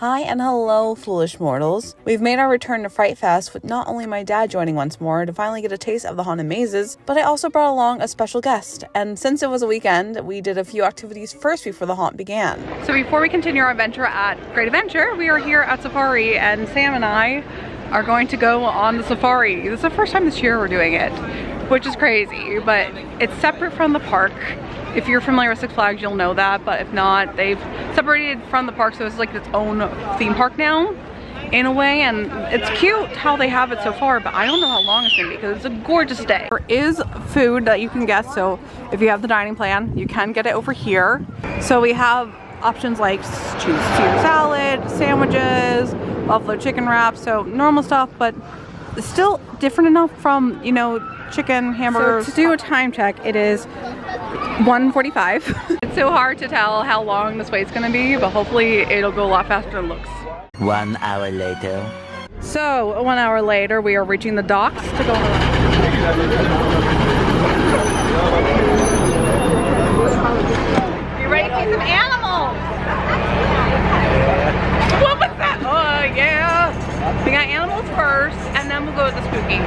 Hi and hello, foolish mortals. We've made our return to Fright Fest with not only my dad joining once more to finally get a taste of the haunted mazes, but I also brought along a special guest. And since it was a weekend, we did a few activities first before the haunt began. So before we continue our adventure at Great Adventure, we are here at Safari and Sam and I are going to go on the safari. This is the first time this year we're doing it, which is crazy, but it's separate from the park. If you're familiar with Six Flags, you'll know that, but if not, they've separated from the park, so it's like its own theme park now, in a way, and it's cute how they have it so far, but I don't know how long it's gonna be because it's a gorgeous day. There is food that you can get, so if you have the dining plan, you can get it over here. So we have options like choose Caesar salad, sandwiches, buffalo chicken wraps, so normal stuff, but it's still different enough from, you know, chicken, hamburgers. So to do a time check, it is 1:45. It's so hard to tell how long this wait's gonna be, but hopefully it'll go a lot faster than it looks. 1 hour later. So 1 hour later, we are reaching the docks to go around. You ready to see some animals? What was that? Oh yeah. We got animals first, and then we'll go with the spooky.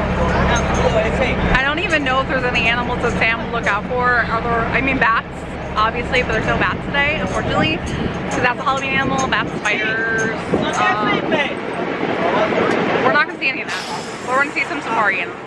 I don't even know if there's any animals that Sam will look out for. Are there, I mean bats, obviously, but there's no bats today, unfortunately. Because that's a Halloween animal, bats, spiders. We're not gonna see any of that. But we're gonna see some safari animals.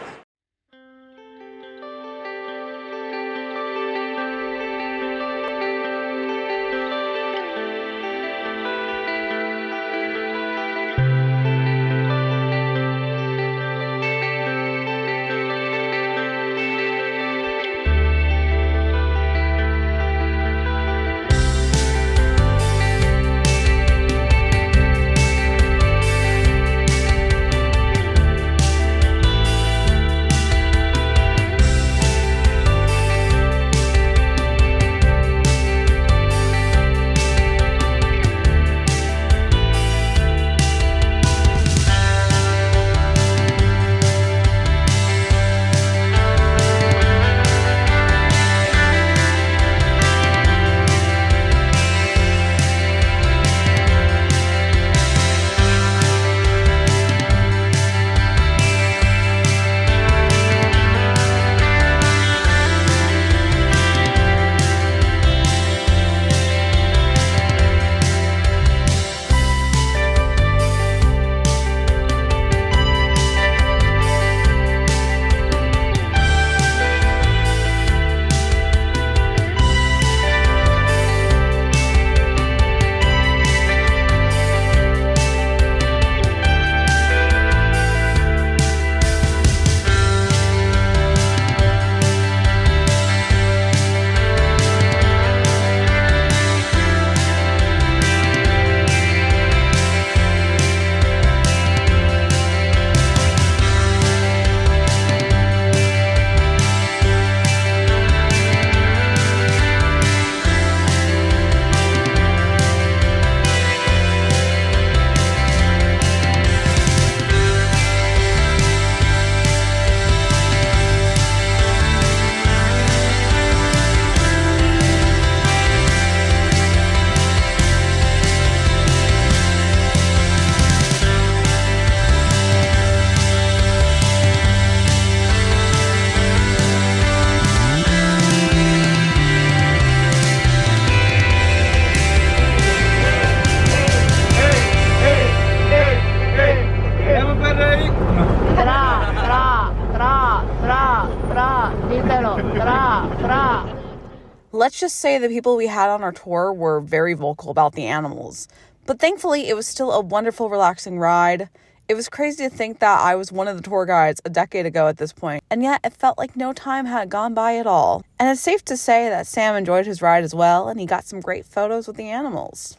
Let's just say the people we had on our tour were very vocal about the animals. But thankfully, it was still a wonderful, relaxing ride. It was crazy to think that I was one of the tour guides a decade ago at this point, and yet it felt like no time had gone by at all. And it's safe to say that Sam enjoyed his ride as well, and he got some great photos with the animals.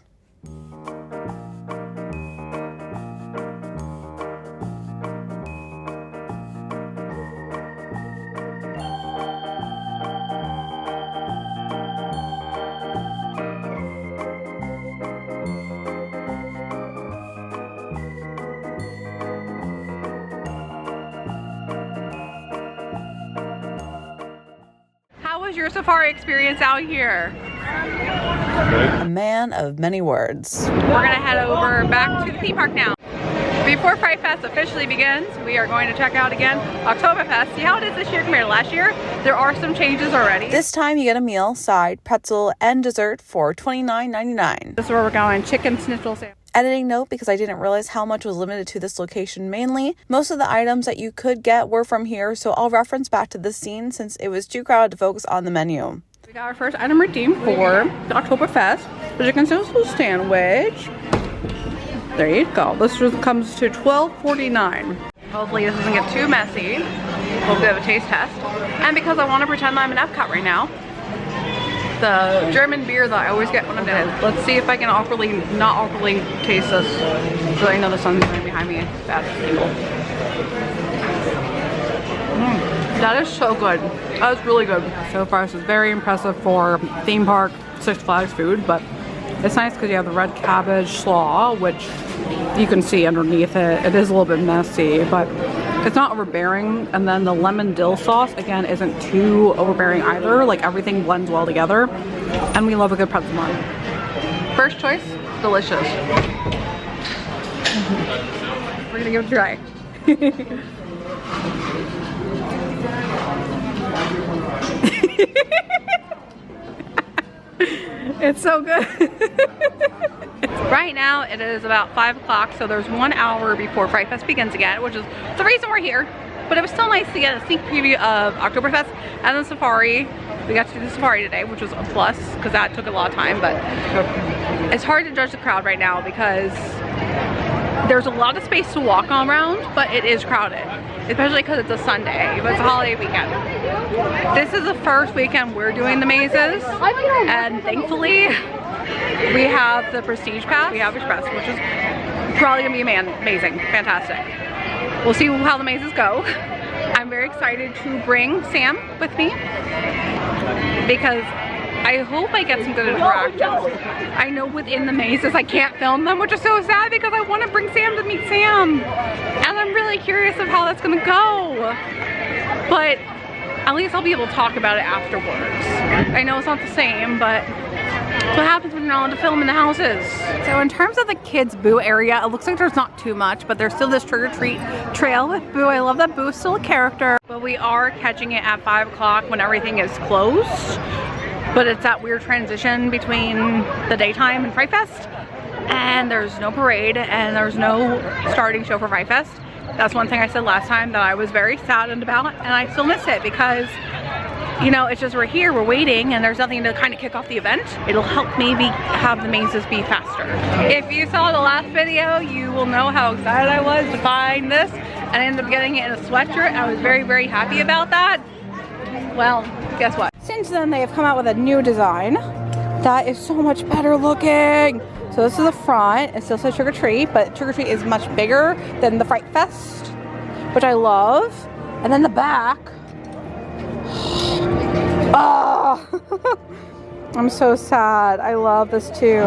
How was your safari experience out here? A man of many words. We're gonna head over back to the theme park now. Before Fright Fest officially begins, we are going to check out again Oktoberfest. See how it is this year compared to last year? There are some changes already. This time you get a meal, side, pretzel, and dessert for $29.99. This is where we're going, chicken schnitzel sandwich. Editing note, because I didn't realize how much was limited to this location mainly. Most of the items that you could get were from here, so I'll reference back to this scene since it was too crowded to focus on the menu. We got our first item redeemed for the Oktoberfest, the chicken schnitzel sandwich. There you go. This just comes to $12.49. Hopefully this doesn't get too messy. We'll do a taste test. And because I want to pretend I'm in Epcot right now, the German beer that I always get when I'm in, let's see if I can not awkwardly taste this. So I know the sun's right behind me. Bad angle. That is so good. That was really good. So far this is very impressive for theme park Six Flags food, but it's nice because you have the red cabbage slaw, which you can see underneath it. It is a little bit messy, but it's not overbearing. And then the lemon dill sauce, again, isn't too overbearing either. Like, everything blends well together. And we love a good pretzel bun. First choice, delicious. We're gonna give it a try. It's so good. Right now it is about 5 o'clock, so there's 1 hour before Fright Fest begins again, which is the reason we're here. But it was still nice to get a sneak preview of Oktoberfest and the safari. We got to do the safari today, which was a plus because that took a lot of time, but it's hard to judge the crowd right now because there's a lot of space to walk on around, but it is crowded, especially because it's a Sunday, but it's a holiday weekend. This is the first weekend we're doing the mazes, and thankfully we have the Prestige Pass, we have Express, which is probably gonna be amazing, fantastic. We'll see how the mazes go. I'm very excited to bring Sam with me because I hope I get some good interactions. I know within the mazes I can't film them, which is so sad because I want to bring Sam to meet Sam. And I'm really curious of how that's gonna go. But at least I'll be able to talk about it afterwards. I know it's not the same, but what happens when you're not allowed to film in the houses? So in terms of the kids' Boo area, it looks like there's not too much, but there's still this trick-or-treat trail with Boo. I love that Boo's still a character. But we are catching it at 5 o'clock when everything is closed. But it's that weird transition between the daytime and Fright Fest. And there's no parade and there's no starting show for Fright Fest. That's one thing I said last time that I was very saddened about, and I still miss it because, you know, it's just we're here, we're waiting, and there's nothing to kind of kick off the event. It'll help maybe have the mazes be faster. If you saw the last video, you will know how excited I was to find this, and I ended up getting it in a sweatshirt. I was very, very happy about that. Well, guess what? Since then, they have come out with a new design that is so much better looking. So this is the front. It still says Trick or Treat, but Trick or Treat is much bigger than the Fright Fest, which I love. And then the back. Oh, I'm so sad. I love this too.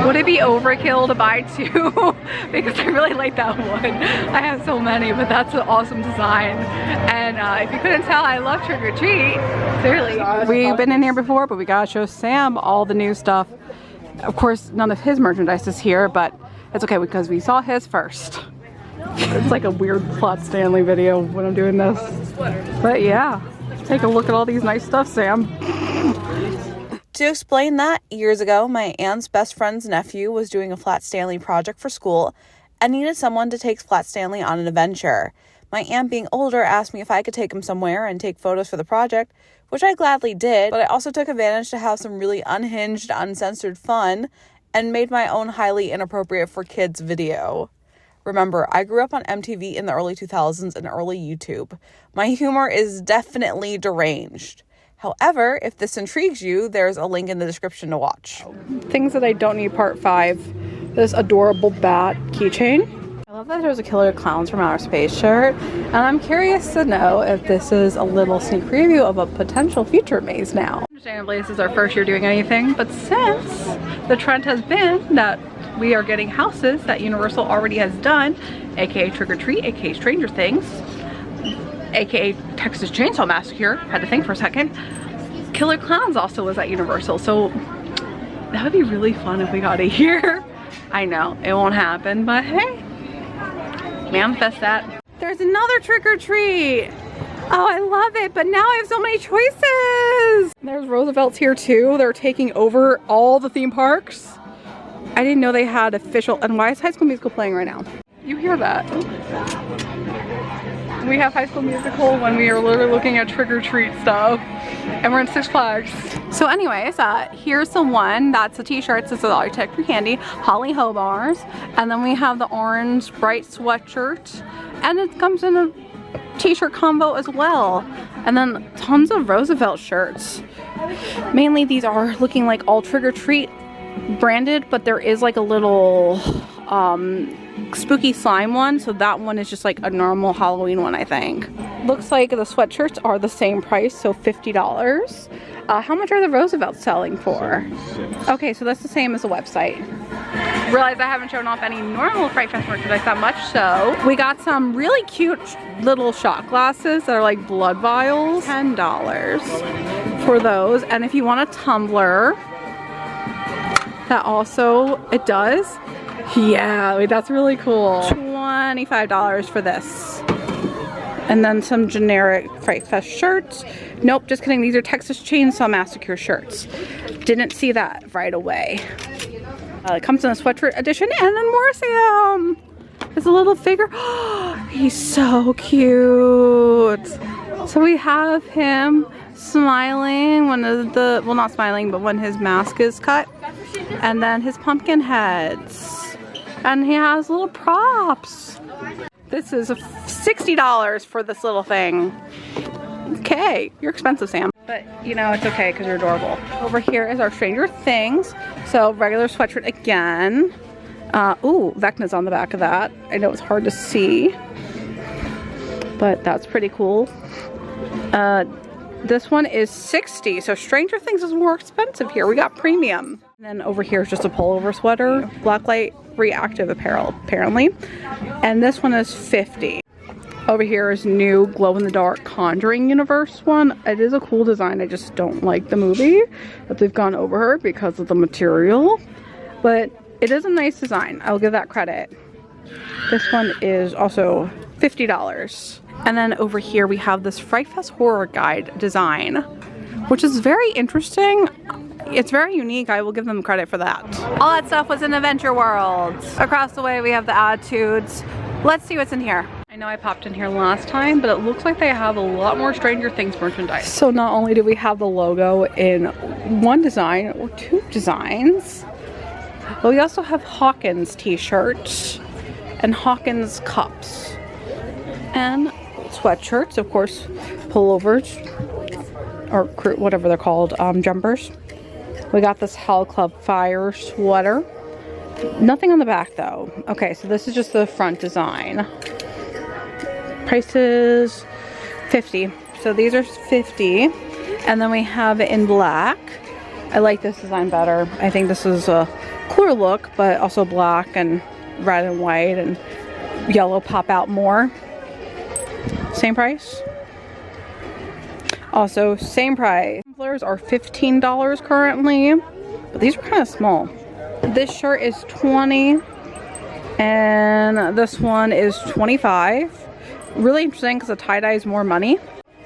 Would it be overkill to buy two? Because I really like that one. I have so many, but that's an awesome design. And if you couldn't tell, I love Trick or Treat. Clearly. We've been in here before, but we gotta show Sam all the new stuff. Of course, none of his merchandise is here, but it's okay because we saw his first. It's like a weird Flat Stanley video when I'm doing this. But yeah, take a look at all these nice stuff, Sam. To explain that, years ago, my aunt's best friend's nephew was doing a Flat Stanley project for school and needed someone to take Flat Stanley on an adventure. My aunt, being older, asked me if I could take him somewhere and take photos for the project, which I gladly did, but I also took advantage to have some really unhinged, uncensored fun and made my own highly inappropriate for kids video. Remember, I grew up on MTV in the early 2000s and early YouTube. My humor is definitely deranged. However, if this intrigues you, there's a link in the description to watch. Things that I don't need part 5. This adorable bat keychain. I love that there's a Killer Clowns from Outer Space shirt, and I'm curious to know if this is a little sneak preview of a potential future maze now. Understandably, this is our first year doing anything, but since the trend has been that we are getting houses that Universal already has done, aka Trick or Treat, aka Stranger Things, aka Texas Chainsaw Massacre, had to think for a second, Killer Clowns also was at Universal, so That would be really fun if we got it here. I know, it won't happen, but hey, manifest that. There's another trick or treat. Oh, I love it, but now I have so many choices. There's Roosevelt's here too. They're taking over all the theme parks. I didn't know they had official, and why is High School Musical playing right now? You hear that? We have High School Musical when we are literally looking at trick or treat stuff, and we're in Six Flags. So anyways, here's the one that's the t-shirts. This is all tech for candy, Holly Hobars, and then we have the orange bright sweatshirt, and it comes in a t-shirt combo as well, and then tons of Roosevelt shirts. Mainly these are looking like all trick or treat branded, but there is like a little spooky slime one, so that one is just like a normal Halloween one, I think. Looks like the sweatshirts are the same price, so $50. How much are the Roosevelts selling for? Okay, so that's the same as the website. Realize I haven't shown off any normal Fright Fest merchandise that much, so we got some really cute little shot glasses that are like blood vials. $10 for those, and if you want a tumbler, that also, it does. Yeah, wait, that's really cool. $25 for this. And then some generic Fright Fest shirts. Nope, just kidding. These are Texas Chainsaw Massacre shirts. Didn't see that right away. It comes in a sweatshirt edition, and then more Sam. There's a little figure. He's so cute. So we have him smiling when the, well, not smiling, but when his mask is cut. And then his pumpkin heads. And he has little props. This is $60 for this little thing. Okay, you're expensive, Sam. But you know, it's okay because you're adorable. Over here is our Stranger Things. So regular sweatshirt again. Ooh, Vecna's on the back of that. I know it's hard to see, but that's pretty cool. This one is $60, so Stranger Things is more expensive here. We got premium. And then over here is just a pullover sweater, Blacklight Reactive Apparel, apparently. And this one is $50. Over here is new glow-in-the-dark Conjuring Universe one. It is a cool design. I just don't like the movie that they've gone over because of the material. But it is a nice design. I'll give that credit. This one is also $50. And then over here we have this Fright Fest Horror Guide design, which is very interesting. It's very unique. I will give them credit for that. All that stuff was in Adventure World. Across the way we have the Attitudes. Let's see what's in here. I know I popped in here last time, but it looks like they have a lot more Stranger Things merchandise. So not only do we have the logo in one design or two designs, but we also have Hawkins t-shirts and Hawkins cups and sweatshirts, of course, pullovers, or whatever they're called, jumpers. We got this Hell Club Fire sweater. Nothing on the back though. Okay, so this is just the front design. Price is $50. So these are $50. And then we have it in black. I like this design better. I think this is a cooler look, but also black and red and white and yellow pop out more. Same price. Also, same price. Tumblers are $15 currently, but these are kind of small. This shirt is $20, and this one is $25. Really interesting because the tie-dye is more money.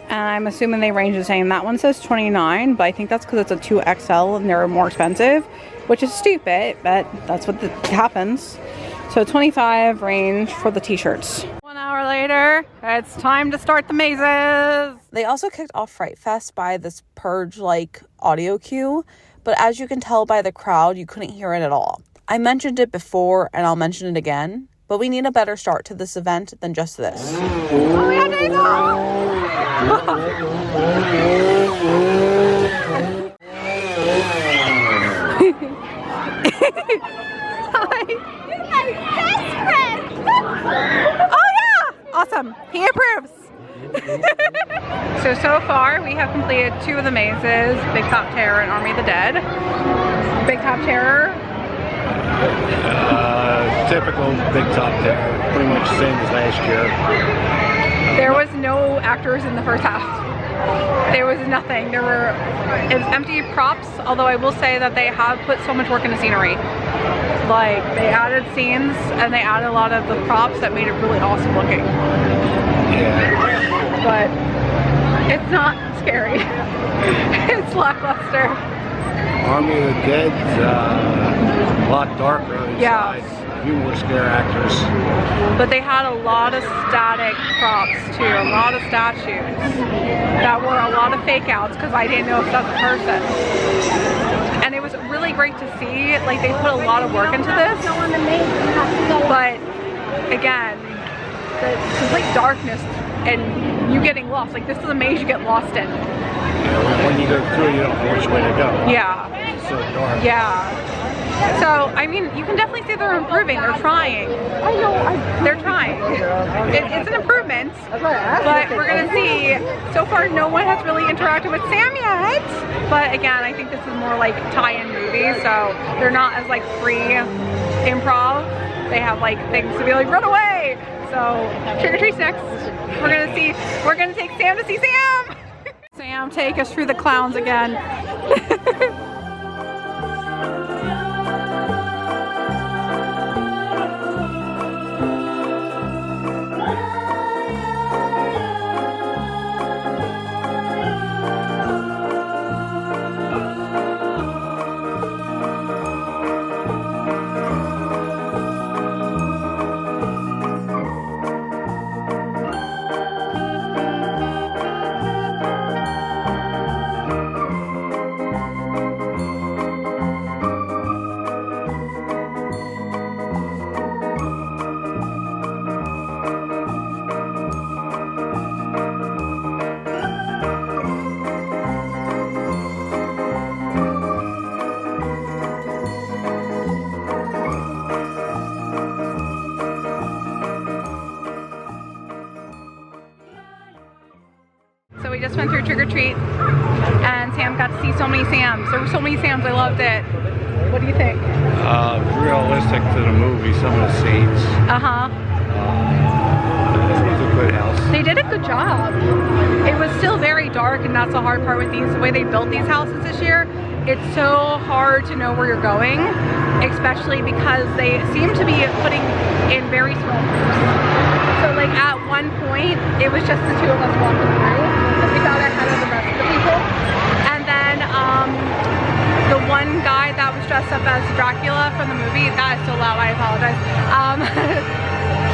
And I'm assuming they range the same. That one says $29, but I think that's because it's a 2XL and they're more expensive, which is stupid, but that's what happens. So $25 range for the t-shirts. 1 hour later, it's time to start the mazes. They also kicked off Fright Fest by this Purge-like audio cue, but as you can tell by the crowd, you couldn't hear it at all. I mentioned it before, and I'll mention it again, but we need a better start to this event than just this. Oh, we have days off! Oh yeah! Awesome. He approves. So far we have completed 2 of the mazes, Big Top Terror and Army of the Dead. Big Top Terror. Typical Big Top Terror, pretty much the same as last year. There was no actors in the first half. there was nothing. It was empty props, although I will say that they have put so much work into scenery. Like, they added scenes and they added a lot of the props that made it really awesome looking. Yeah. But it's not scary. It's lackluster. Army of the Dead's a lot darker inside. Yeah. A few more scare actors. But they had a lot of static props too, a lot of statues that were a lot of fake outs because I didn't know if that's a person. And it was really great to see, like they put a lot of work into this. But again, the complete darkness and you getting lost. Like this is a maze you get lost in. Yeah, when you go through, you don't know which way to go. Yeah. It's so dark. Yeah. So, I mean, you can definitely see they're improving. They're trying. They're trying. It's an improvement, but we're going to see. So far, no one has really interacted with Sam yet. But again, I think this is more like tie-in movie, so they're not as like free improv. They have like things to be like, run away. So, trick or treat's next. We're going to take Sam to see Sam. Sam, take us through the clowns again. So we just went through trick or treat and Sam got to see so many Sams. There were so many Sams, I loved it. What do you think? Realistic to the movie, some of the scenes. Uh-huh. It was a good house. They did a good job. It was still very dark, and that's the hard part with these, the way they built these houses this year. It's so hard to know where you're going, especially because they seem to be putting in very small groups. So like at one point, it was just the two of us walking through, because we got ahead of the rest of the people. And then the one guy that was dressed up as Dracula from the movie, that is so loud, I apologize.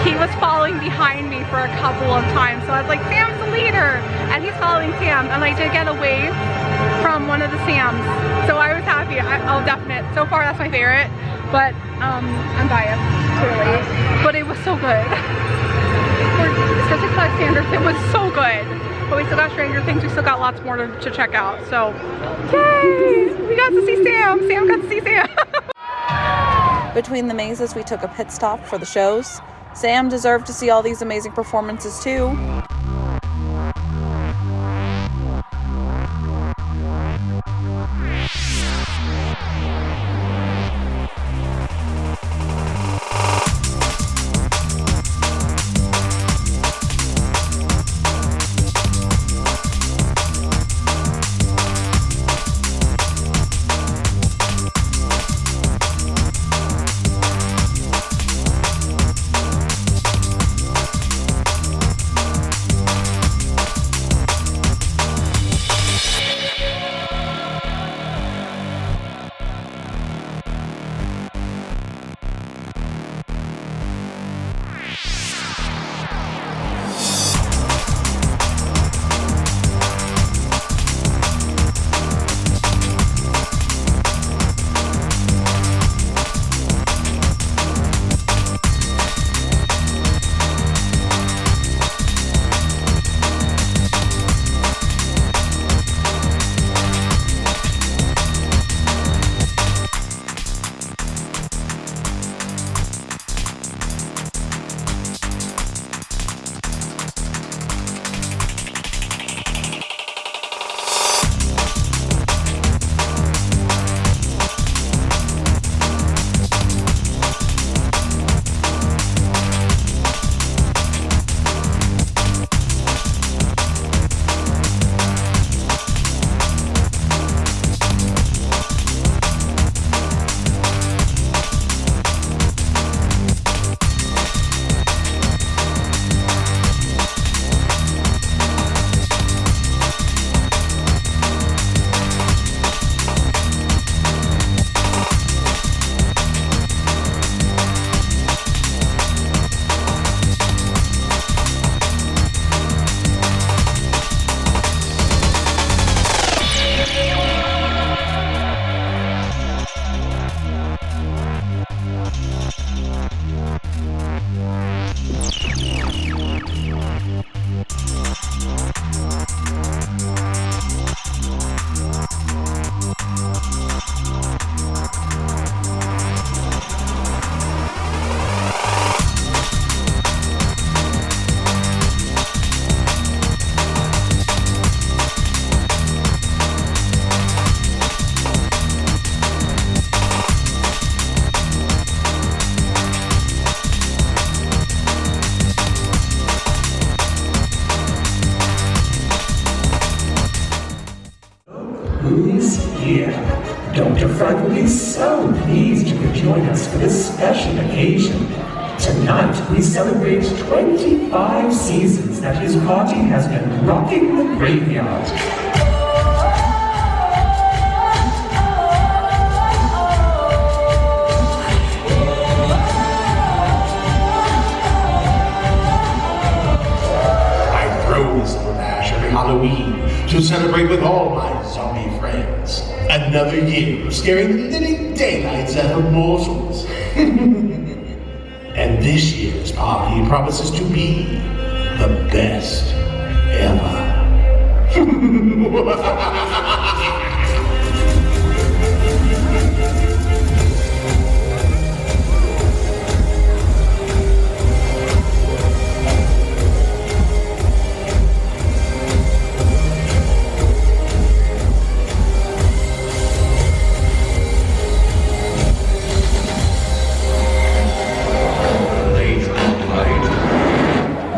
He was following behind me for a couple of times. So I was like, Sam's the leader, and he's following Sam. And I did get a wave from one of the Sams. So I was happy. I'll definite. So far, that's my favorite. But I'm biased, clearly. But it was so good. For Six Flags standards, it was so good. But we still got Stranger Things. We still got lots more to check out. So, yay! We got to see Sam. Sam got to see Sam. Between the mazes, we took a pit stop for the shows. Sam deserved to see all these amazing performances too. Fright will be so pleased you could join us for this special occasion. Tonight, we celebrate 25 seasons that his party has been rocking the graveyard. I throw this little dash every Halloween to celebrate with all my zombie friends. Another year of scaring the living daylights out of mortals. And this year's party promises to be the best ever.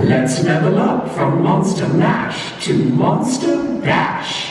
Let's level up from Monster Mash to Monster Bash.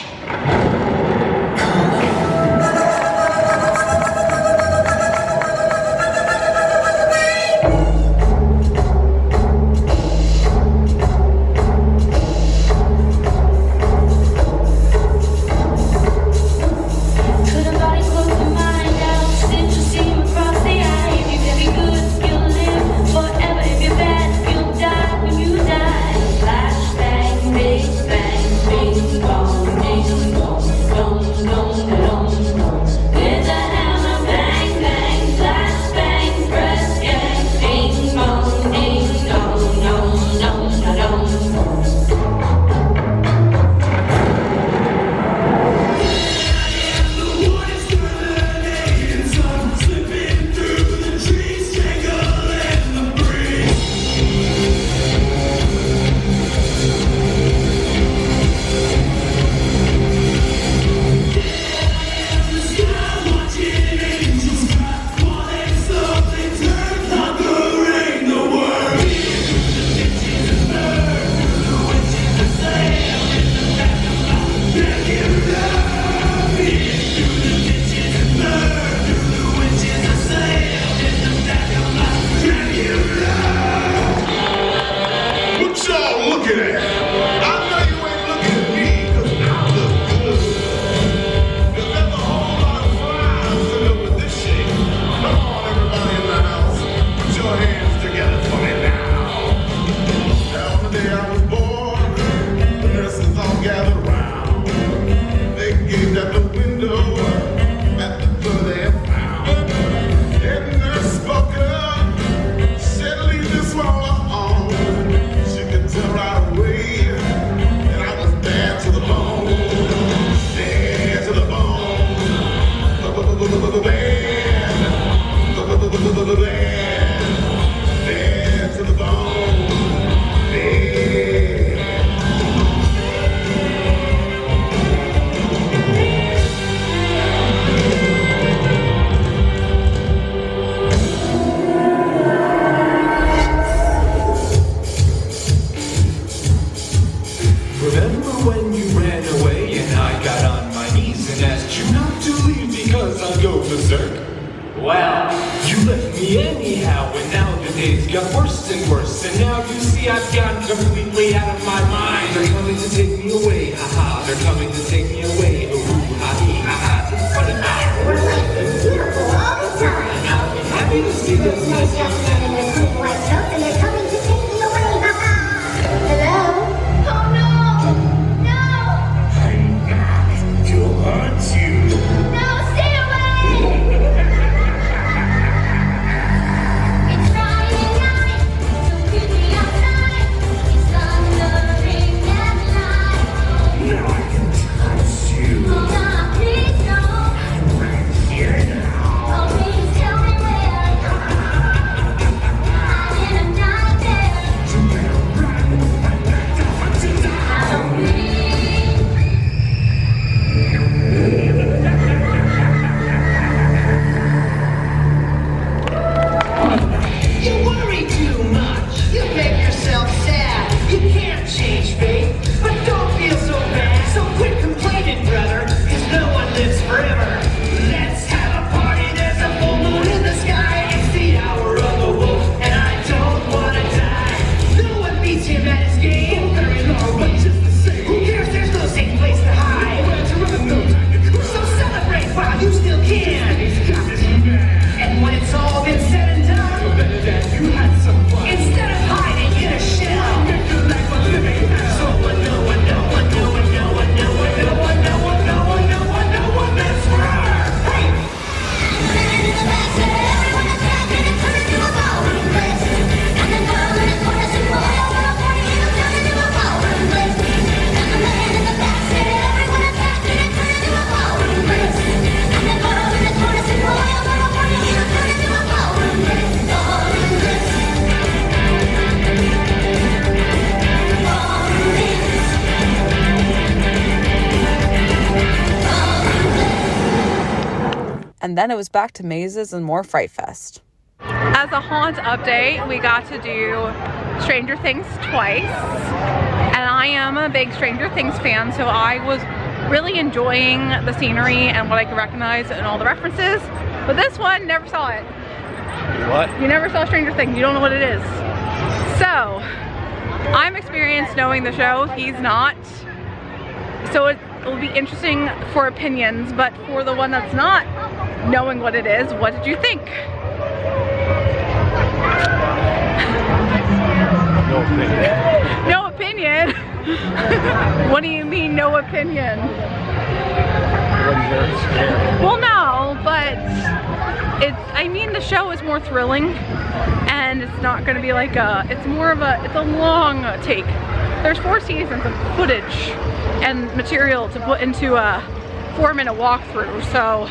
and then it was back to mazes and more Fright Fest. As a haunt update, we got to do Stranger Things twice, and I am a big Stranger Things fan, so I was really enjoying the scenery and what I could recognize and all the references. But this one, never saw it. What? You never saw Stranger Things, you don't know what it is. So, I'm experienced knowing the show, he's not. So it will be interesting for opinions, but for the one that's not knowing what it is, what did you think? No opinion. No opinion? What do you mean, no opinion? Well, no, but I mean, the show is more thrilling, and it's not going to be like it's a long take. There's 4 seasons of footage and material to put into a 4-minute walkthrough, so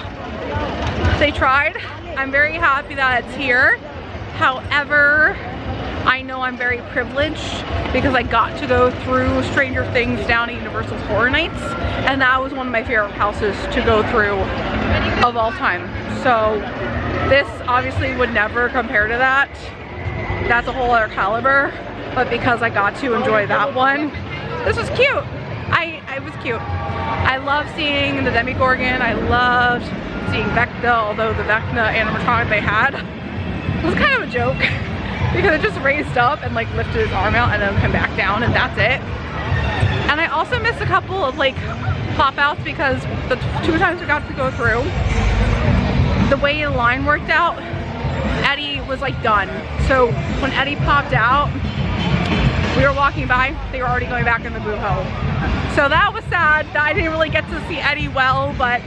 they tried. I'm very happy that it's here. However, I know I'm very privileged because I got to go through Stranger Things down at Universal's Horror Nights, and that was one of my favorite houses to go through of all time. So this obviously would never compare to that. That's a whole other caliber, but because I got to enjoy that one, this was cute. It was cute. I love seeing the Demogorgon. I loved seeing Vecna, although the Vecna animatronic they had was kind of a joke because it just raised up and like lifted his arm out and then come back down, and that's it. And I also missed a couple of like pop outs because the 2 times we got to go through, the way the line worked out, Eddie was like done. So when Eddie popped out, we were walking by, they were already going back in the boo-hole. So that was sad that I didn't really get to see Eddie well, but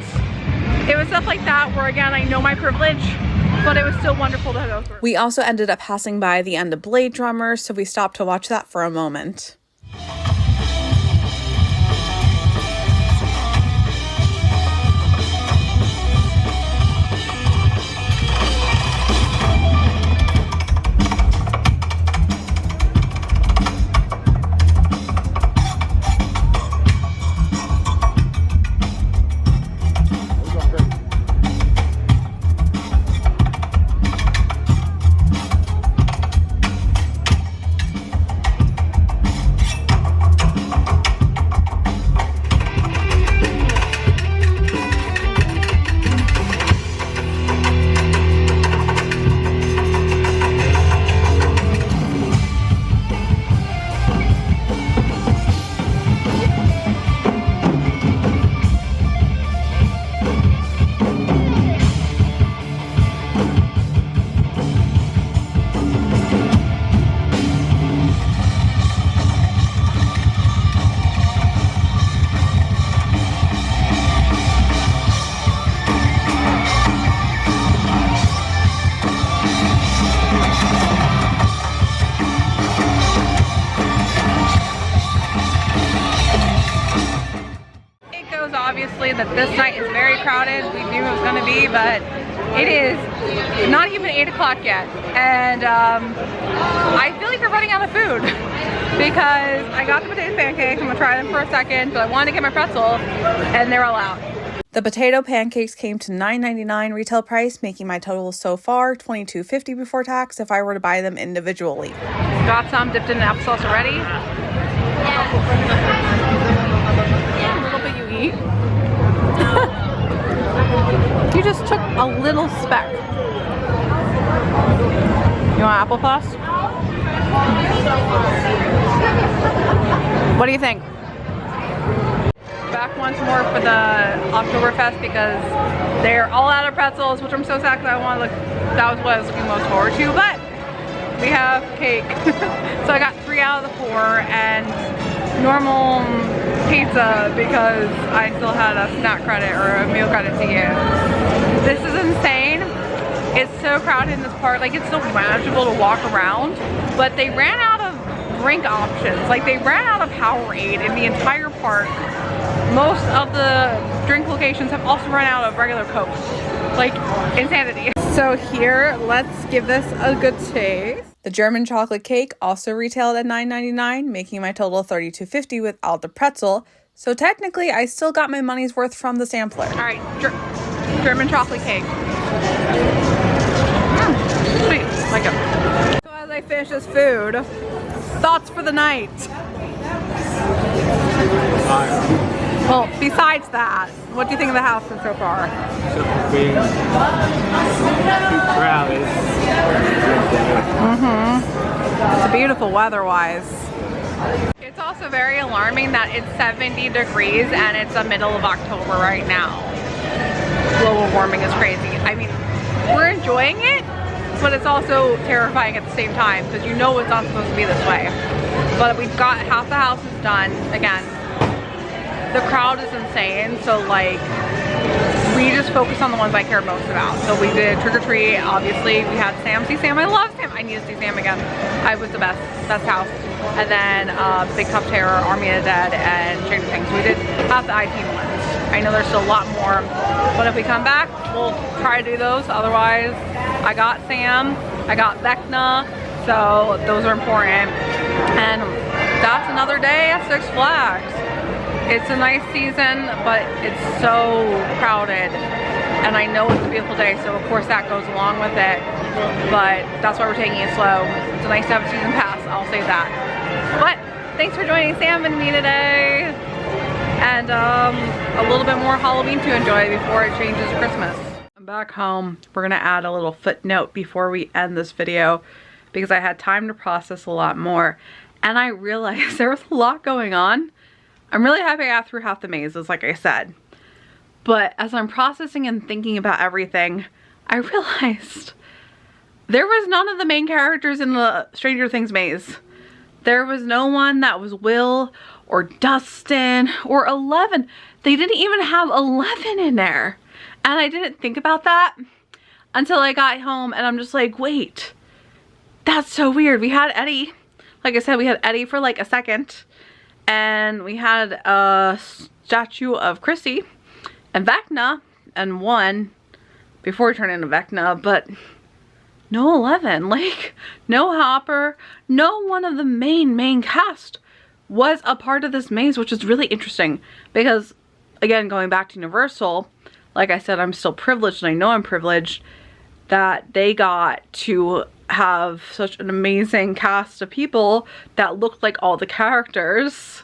it was stuff like that where, again, I know my privilege, but it was still wonderful to go through. We also ended up passing by the end of Blade Runner, so we stopped to watch that for a moment. Obviously that this night is very crowded. We knew it was going to be, but it is not even 8 o'clock yet, and I feel like they're running out of food because I got the potato pancakes. I'm gonna try them for a second, but I wanted to get my pretzel, and they're all out. The potato pancakes came to $9.99 retail price, making my total so far $22.50 before tax if I were to buy them individually. Got some dipped in applesauce already. A little bit you eat. You just took a little speck. You want applesauce? What do you think? Back once more for the Oktoberfest because they're all out of pretzels, which I'm so sad because that was what I was looking most forward to, but we have cake. So I got 3 out of the 4 and normal pizza because I still had a snack credit or a meal credit to use. This is insane. It's so crowded in this park. Like, it's so manageable to walk around, but they ran out of drink options. Like, they ran out of Powerade in the entire park. Most of the drink locations have also run out of regular Coke. Like, insanity. So here, let's give this a good taste. The German chocolate cake also retailed at $9.99, making my total $32.50 without the pretzel. So technically, I still got my money's worth from the sampler. All right, German chocolate cake. Sweet, like it. So as I finish this food, thoughts for the night. Well, besides that, what do you think of the house so far? Being too crowded. It's beautiful weather-wise. It's also very alarming that it's 70 degrees and it's the middle of October right now. Global warming is crazy. I mean, we're enjoying it, but it's also terrifying at the same time because you know it's not supposed to be this way. But we've got half the house is done. Again, the crowd is insane, so like we just focus on the ones I care most about. So we did trick or treat, obviously. We had Sam see Sam. I love Sam. I need to see Sam again. I was the best house. And then Big Top Terror, Army of the Dead, and Stranger Things. We did half the IP ones. I know there's still a lot more, but if we come back, we'll try to do those. Otherwise, I got Sam, I got Vecna, so those are important. And that's another day at Six Flags. It's a nice season, but it's so crowded. And I know it's a beautiful day, so of course that goes along with it. But that's why we're taking it slow. It's nice to have a season pass, I'll say that. But thanks for joining Sam and me today. And a little bit more Halloween to enjoy before it changes to Christmas. I'm back home. We're gonna add a little footnote before we end this video because I had time to process a lot more. And I realized there was a lot going on. I'm really happy I got through half the mazes, like I said. But as I'm processing and thinking about everything, I realized there was none of the main characters in the Stranger Things maze. There was no one that was Will or Dustin or Eleven. They didn't even have 11 in there. And I didn't think about that until I got home and I'm just like, wait, that's so weird. We had Eddie. Like I said, we had Eddie for like a second. And we had a statue of Chrissy and Vecna and one before he turned into Vecna, but no 11. Like, no Hopper, no one of the main cast was a part of this maze, which is really interesting because, again, going back to Universal, like I said, I'm still privileged and I know I'm privileged that they got to have such an amazing cast of people that looked like all the characters.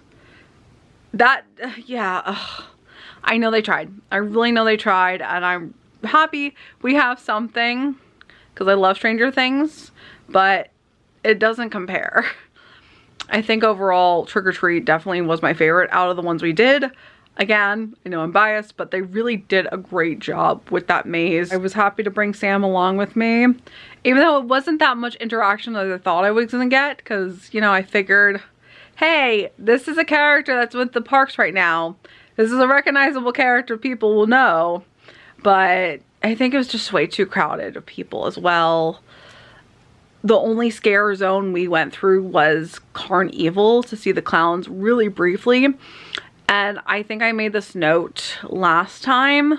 That, yeah, I know they tried. I really know they tried, and I'm happy we have something because I love Stranger Things, but it doesn't compare. I think overall Trick or Treat definitely was my favorite out of the ones we did. Again, I know I'm biased, but they really did a great job with that maze. I was happy to bring Sam along with me, even though it wasn't that much interaction as I thought I was gonna get, because, you know, I figured, hey, this is a character that's with the parks right now. This is a recognizable character people will know, but I think it was just way too crowded of people as well. The only scare zone we went through was Carnival to see the clowns really briefly. And I think I made this note last time,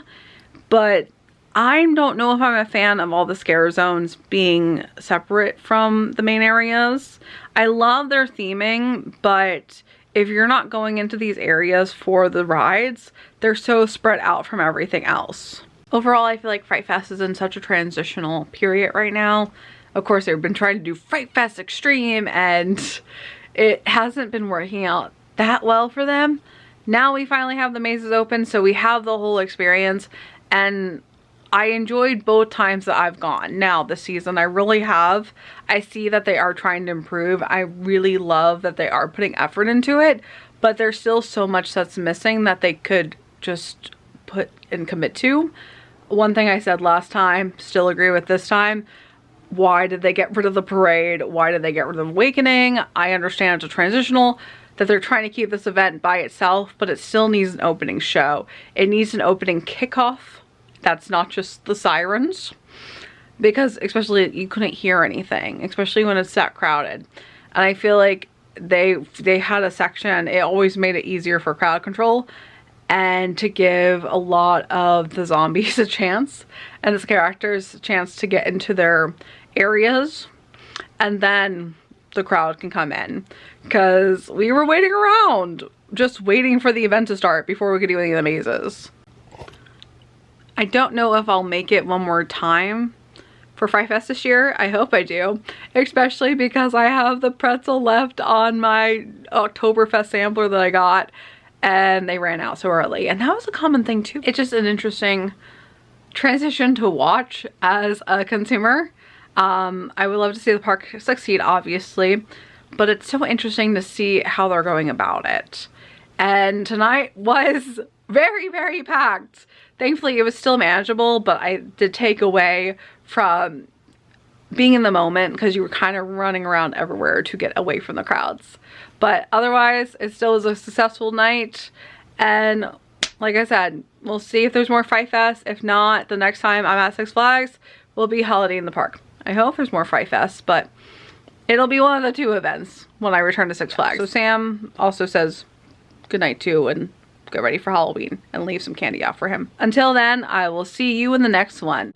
but I don't know if I'm a fan of all the scare zones being separate from the main areas. I love their theming, but if you're not going into these areas for the rides, they're so spread out from everything else. Overall, I feel like Fright Fest is in such a transitional period right now. Of course, they've been trying to do Fright Fest Extreme and it hasn't been working out that well for them. Now we finally have the mazes open, so we have the whole experience, and I enjoyed both times that I've gone. Now this season I really have. I see that they are trying to improve. I really love that they are putting effort into it, but there's still so much that's missing that they could just put and commit to. One thing I said last time, still agree with this time. Why did they get rid of the parade? Why did they get rid of Awakening? I understand it's a transitional, that they're trying to keep this event by itself, but it still needs an opening show. It needs an opening kickoff. That's not just the sirens, because especially you couldn't hear anything, especially when it's that crowded. And I feel like they had a section, it always made it easier for crowd control and to give a lot of the zombies a chance and the characters a chance to get into their areas, and then the crowd can come in, because we were waiting around just waiting for the event to start before we could do any of the mazes. I don't know if I'll make it one more time for Fright Fest this year. I hope I do, especially because I have the pretzel left on my Oktoberfest sampler that I got, and they ran out so early. And that was a common thing too. It's just an interesting transition to watch as a consumer. I would love to see the park succeed, obviously, but it's so interesting to see how they're going about it. And tonight was very, very packed. Thankfully, it was still manageable, but I did take away from being in the moment because you were kind of running around everywhere to get away from the crowds. But otherwise, it still was a successful night. And like I said, we'll see if there's more Fright Fest. If not, the next time I'm at Six Flags will be Holiday in the Park. I hope there's more Fright Fest, but it'll be one of the two events when I return to Six Flags. So Sam also says good night too, and get ready for Halloween and leave some candy out for him. Until then, I will see you in the next one.